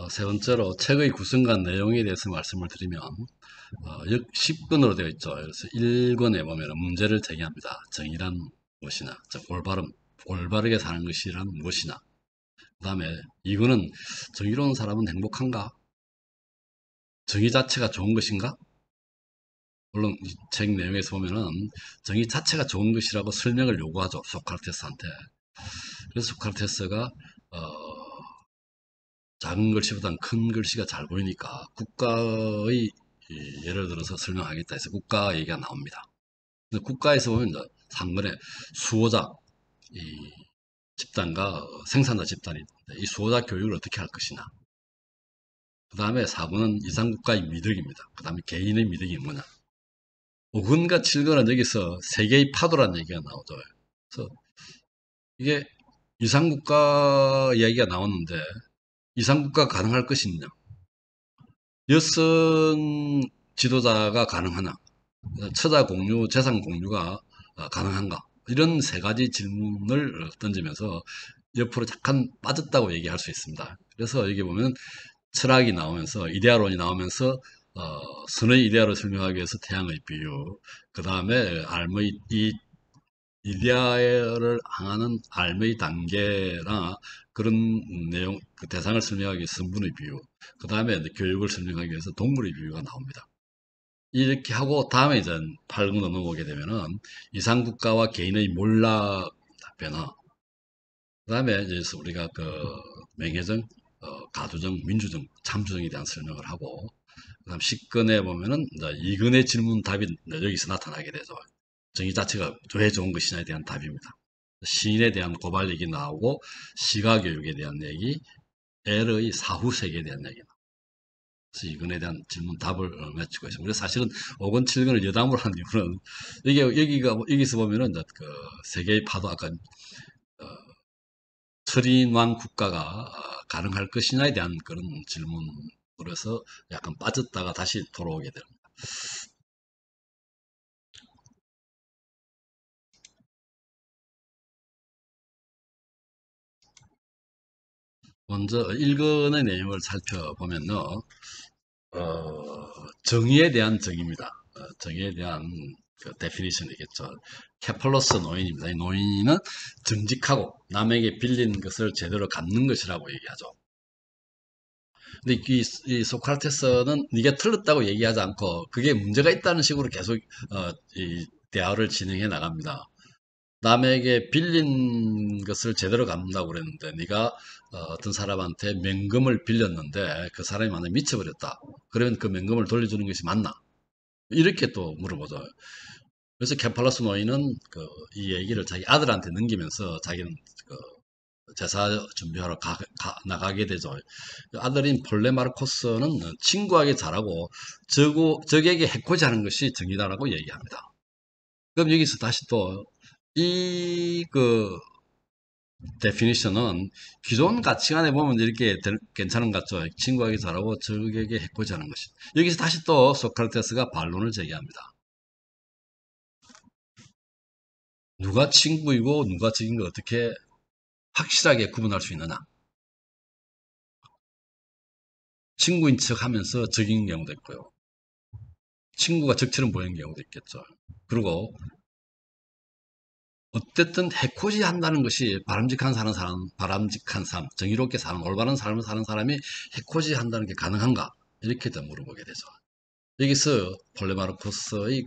세 번째로 책의 구성과 내용에 대해서 말씀을 드리면 10권으로 되어 있죠. 그래서 1권에 보면 문제를 제기합니다. 정의란 무엇이나, 올바르게 사는 것이란 무엇이나. 그 다음에 2권은 정의로운 사람은 행복한가? 정의 자체가 좋은 것인가? 물론 이 책 내용에서 보면은 정의 자체가 좋은 것이라고 설명을 요구하죠. 소크라테스한테. 그래서 소크라테스가 작은 글씨보다는 큰 글씨가 잘 보이니까 국가의 예를 들어서 설명하겠다 해서 국가 얘기가 나옵니다. 국가에서 보면 이제 3번에 수호자 이 집단과 생산자 집단이 있는데 이 수호자 교육을 어떻게 할 것이냐. 그 다음에 4번은 이상국가의 미덕입니다. 그 다음에 개인의 미덕이 뭐냐. 5권과 7권은 여기서 세계의 파도라는 얘기가 나오죠. 그래서 이게 이상국가 이야기가 나오는데 이상국가 가능할 것이냐. 여성 지도자가 가능하나, 처자 공유, 재산 공유가 가능한가? 이런 세 가지 질문을 던지면서 옆으로 약간 빠졌다고 얘기할 수 있습니다. 그래서 여기 보면 철학이 나오면서 이데아론이 나오면서 선의 이데아를 설명하기 위해서 태양의 비유, 그 다음에 알의 이 이데아를 향하는 알의 단계나 그런 내용, 그 대상을 설명하기 위해서 성분의 비유, 그 다음에 교육을 설명하기 위해서 동물의 비유가 나옵니다. 이렇게 하고 다음에 이제 8권으로 넘어오게 되면은 이상국가와 개인의 몰락 변화, 그 다음에 이제 우리가 그 명예정, 가두정, 민주정, 참주정에 대한 설명을 하고, 그 다음 10권에 보면은 이제 2권의 질문 답이 여기서 나타나게 되죠. 정의 자체가 왜 좋은 것이냐에 대한 답입니다. 시인에 대한 고발 얘기 나오고, 시가교육에 대한 얘기, L의 사후세계에 대한 얘기 나옵니다. 그래서 이건에 대한 질문 답을 맺히고 있습니다. 그래서 사실은 5권 7권을 여담으로 하는 이유는 여기서 보면은 이제 그 세계의 파도 아까 철인왕 국가가 가능할 것이냐에 대한 그런 질문으로서 약간 빠졌다가 다시 돌아오게 됩니다. 먼저 1권의 내용을 살펴보면요. 정의에 대한 정의입니다. 정의에 대한 그 데피니션이겠죠. 케플러스 노인입니다. 이 노인은 정직하고 남에게 빌린 것을 제대로 갚는 것이라고 얘기하죠. 근데 이 소크라테스는 네가 틀렸다고 얘기하지 않고 그게 문제가 있다는 식으로 계속 이 대화를 진행해 나갑니다. 남에게 빌린 것을 제대로 갚는다고 그랬는데 네가 어떤 사람한테 명금을 빌렸는데 그 사람이 만약에 미쳐버렸다. 그러면 그 명금을 돌려주는 것이 맞나? 이렇게 또 물어보죠. 그래서 케팔러스 노인은 이 얘기를 자기 아들한테 넘기면서 자기는 그 제사 준비하러 나가게 되죠. 아들인 폴레마르코스는 친구하게 잘하고 적에게 해코지하는 것이 정의다라고 얘기합니다. 그럼 여기서 다시 또 이 데피니션은 기존 가치관에 보면 이렇게 괜찮은 것 같죠. 친구하게 잘하고 적에게 해코지하는 것이. 여기서 다시 또 소크라테스가 반론을 제기합니다. 누가 친구이고 누가 적인 걸 어떻게 확실하게 구분할 수 있느냐. 친구인 척 하면서 적인 경우도 있고요. 친구가 적처럼 보이는 경우도 있겠죠. 그리고 어쨌든 해코지 한다는 것이 바람직한 삶, 정의롭게 사는 올바른 삶을 사는 사람이 해코지 한다는 게 가능한가? 이렇게 좀 물어보게 되죠. 여기서 폴레마르코스의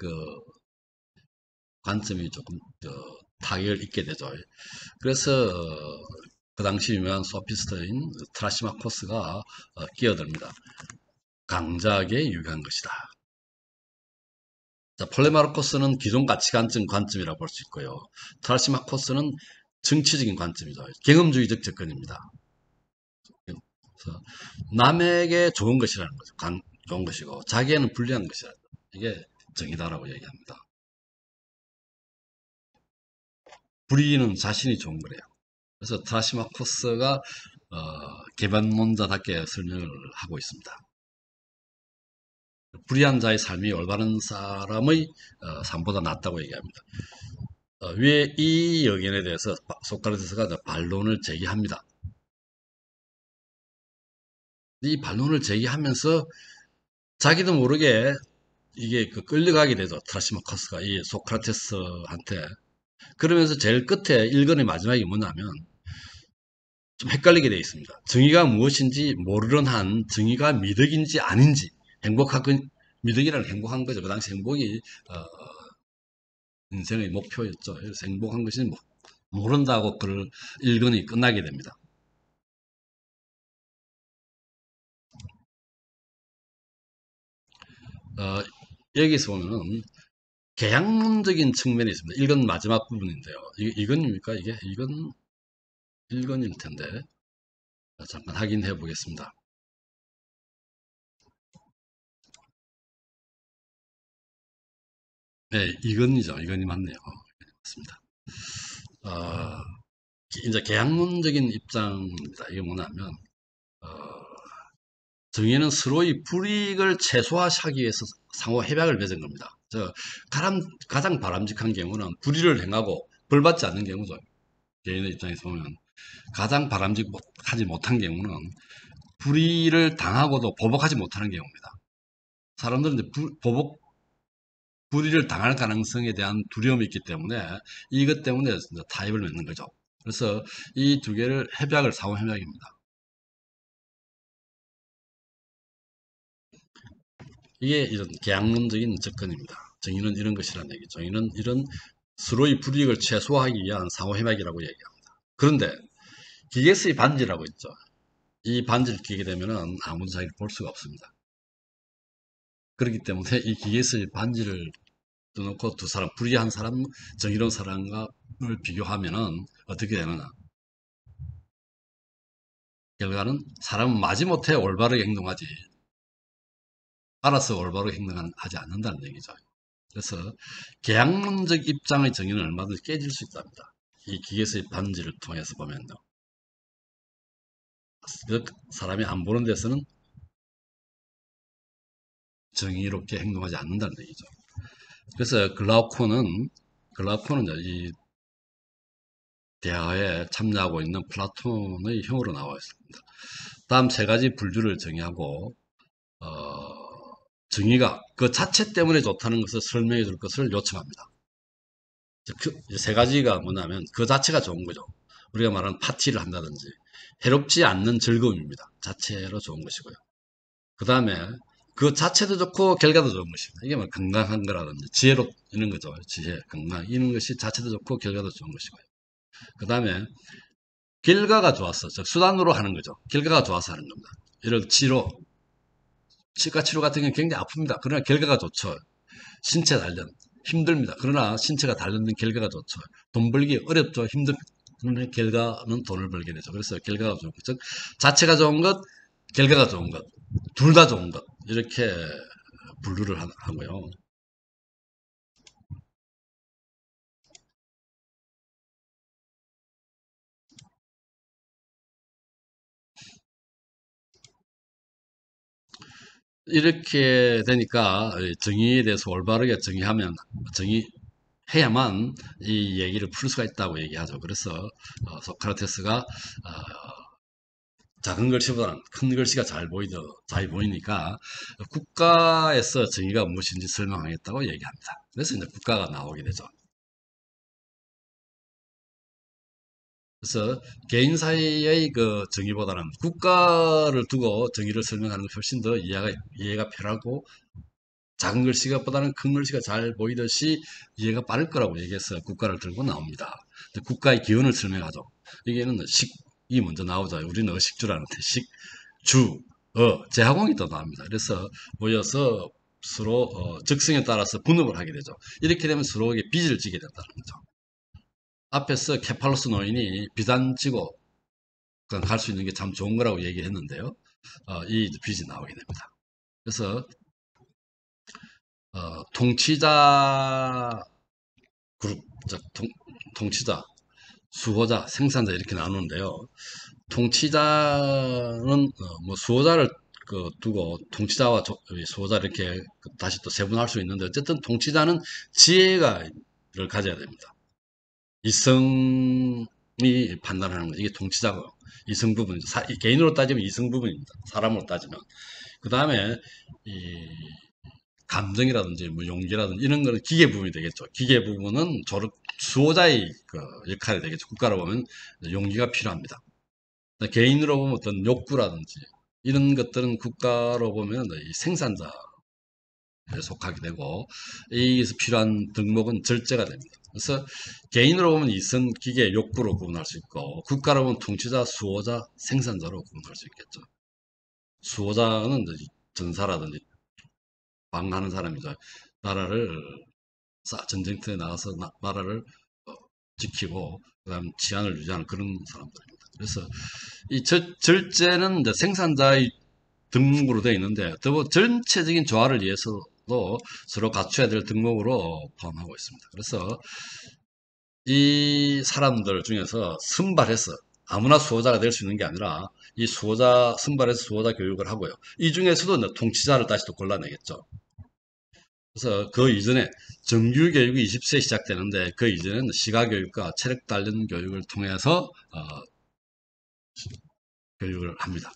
관점이 조금 타격을 입게 되죠. 그래서 그 당시 유명한 소피스트인 트라시마코스가 끼어듭니다. 강자에게 유익한 것이다. 자, 폴레마르코스는 기존 가치관적 관점이라고 볼 수 있고요. 트라시마코스는 정치적인 관점이죠. 경험주의적 접근입니다. 그래서 남에게 좋은 것이라는 거죠. 좋은 것이고 자기에는 불리한 것이라. 이게 정의다라고 얘기합니다. 불의는 자신이 좋은 거래요. 그래서 트라시마코스가 개반론자답게 설명을 하고 있습니다. 불의한 자의 삶이 올바른 사람의 삶보다 낫다고 얘기합니다. 위에 이 의견에 대해서 소크라테스가 반론을 제기합니다. 이 반론을 제기하면서 자기도 모르게 이게 그 끌려가게 되죠. 트라시마커스가 이 소크라테스한테. 그러면서 제일 끝에 1권의 마지막이 뭐냐면 좀 헷갈리게 되어 있습니다. 정의가 무엇인지 모르는 한 정의가 미덕인지 아닌지 미덕이라는 행복한 거죠. 그 당시 행복이 인생의 목표였죠. 그래서 행복한 것이 모른다고 그 1권이 끝나게 됩니다. 어, 여기서 보면은 계약론적인 측면이 있습니다. 1권 마지막 부분인데요. 이건입니까? 이건 1권일 텐데 잠깐 확인해 보겠습니다. 네, 이건이죠. 이건이 맞네요. 맞습니다. 어, 이제 계약론적인 입장입니다. 이게 뭐냐면 어, 정의는 서로의 불이익을 최소화하기 위해서 상호 협약을 맺은 겁니다. 가장 바람직한 경우는 불의를 행하고 벌받지 않는 경우죠. 개인의 입장에서 보면 가장 바람직하지 못한 경우는 불의를 당하고도 보복하지 못하는 경우입니다. 사람들은 이제 불의를 당할 가능성에 대한 두려움이 있기 때문에 이것 때문에 타협을 맺는 거죠. 그래서 이 두 개를 상호 협약입니다. 이게 이런 계약론적인 접근입니다. 정의는 이런 것이라는 얘기죠. 정의는 이런 서로의 불이익을 최소화하기 위한 상호 협약이라고 얘기합니다. 그런데 기계수의 반지라고 있죠. 이 반지를 끼게 되면은 아무도 자기를 볼 수가 없습니다. 그렇기 때문에 이 기계수의 반지를 떠놓고 두 사람, 불의한 사람, 정의로운 사람을 비교하면은 어떻게 되느냐. 결과는 사람은 마지못해 올바르게 행동하지, 알아서 올바르게 행동하지 않는다는 얘기죠. 그래서 계약론적 입장의 정의는 얼마든지 깨질 수 있답니다. 이 기계수의 반지를 통해서 보면요. 사람이 안 보는 데서는 정의롭게 행동하지 않는다는 얘기죠. 그래서 글라우콘은 이 대화에 참여하고 있는 플라톤의 형으로 나와 있습니다. 다음 세 가지 불주를 정의하고 정의가 그 자체 때문에 좋다는 것을 설명해 줄 것을 요청합니다. 세 가지가 뭐냐면 그 자체가 좋은 거죠. 우리가 말하는 파티를 한다든지 해롭지 않는 즐거움입니다. 자체로 좋은 것이고요. 그 다음에 그 자체도 좋고 결과도 좋은 것입니다. 이게 뭐 건강한 거라든지 지혜로 이런 거죠. 지혜, 건강 이런 것이 자체도 좋고 결과도 좋은 것이고요. 그 다음에 결과가 좋았어. 즉 수단으로 하는 거죠. 결과가 좋아서 하는 겁니다. 이런 치과 치료 같은 경우는 굉장히 아픕니다. 그러나 결과가 좋죠. 신체 단련 힘듭니다. 그러나 신체가 단련된 결과가 좋죠. 돈 벌기 어렵죠. 힘듭니다. 그러나 결과는 돈을 벌게 되죠. 그래서 결과가 좋은 것, 즉 자체가 좋은 것, 결과가 좋은 것, 둘 다 좋은 것 이렇게 분류를 하고요. 이렇게 되니까 정의에 대해서 올바르게 정의해야만 이 얘기를 풀 수가 있다고 얘기하죠. 그래서 소크라테스가 작은 글씨보다는 큰 글씨가 잘 보이니까 국가에서 정의가 무엇인지 설명하겠다고 얘기합니다. 그래서 이제 국가가 나오게 되죠. 그래서 개인 사이의 그 정의보다는 국가를 두고 정의를 설명하는 게 훨씬 더 이해가 편하고 작은 글씨보다는 큰 글씨가 잘 보이듯이 이해가 빠를 거라고 얘기해서 국가를 들고 나옵니다. 국가의 기원을 설명하죠. 여기에는 식이 먼저 나오죠. 우리는 의식주라는데 식, 주, 제하공이 또 나옵니다. 그래서 모여서 서로 적성에 따라서 분업을 하게 되죠. 이렇게 되면 서로에게 빚을 지게 된다는 거죠. 앞에서 케팔로스 노인이 비단지고 갈 수 있는 게 참 좋은 거라고 얘기했는데요. 이 빚이 나오게 됩니다. 그래서 통치자 그룹, 통치자, 수호자, 생산자 이렇게 나누는데요. 통치자는 뭐 수호자를 두고 통치자와 수호자 이렇게 다시 또 세분할 수 있는데 어쨌든 통치자는 지혜를 가져야 됩니다. 이성이 판단하는 거 이게 통치자고요. 이성 부분, 개인으로 따지면 이성 부분입니다. 사람으로 따지면. 그 다음에 이 감정이라든지 뭐 용기라든지 이런 거는 기계 부분이 되겠죠. 기계 부분은 수호자의 그 역할이 되겠죠. 국가로 보면 용기가 필요합니다. 개인으로 보면 어떤 욕구라든지 이런 것들은 국가로 보면 이 생산자에 속하게 되고, 여기서 필요한 덕목은 절제가 됩니다. 그래서 개인으로 보면 이성, 기계, 욕구로 구분할 수 있고, 국가로 보면 통치자, 수호자, 생산자로 구분할 수 있겠죠. 수호자는 이제 전사라든지 방하는 사람이죠. 나라를 전쟁터에 나가서 나라를 지키고 그다음治안을 유지하는 그런 사람들입니다. 그래서 이 절제는 이제 생산자의 덕목으로 되어 있는데 전체적인 조화를 위해서도 서로 갖춰야 될 덕목으로 포함하고 있습니다. 그래서 이 사람들 중에서 선발해서 아무나 수호자가 될 수 있는 게 아니라 이 수호자 선발해서 수호자 교육을 하고요. 이 중에서도 통치자를 다시 또 골라내겠죠. 그래서 그 이전에 정규 교육이 20세에 시작되는데 그 이전에는 시가 교육과 체력 단련 교육을 통해서 교육을 합니다.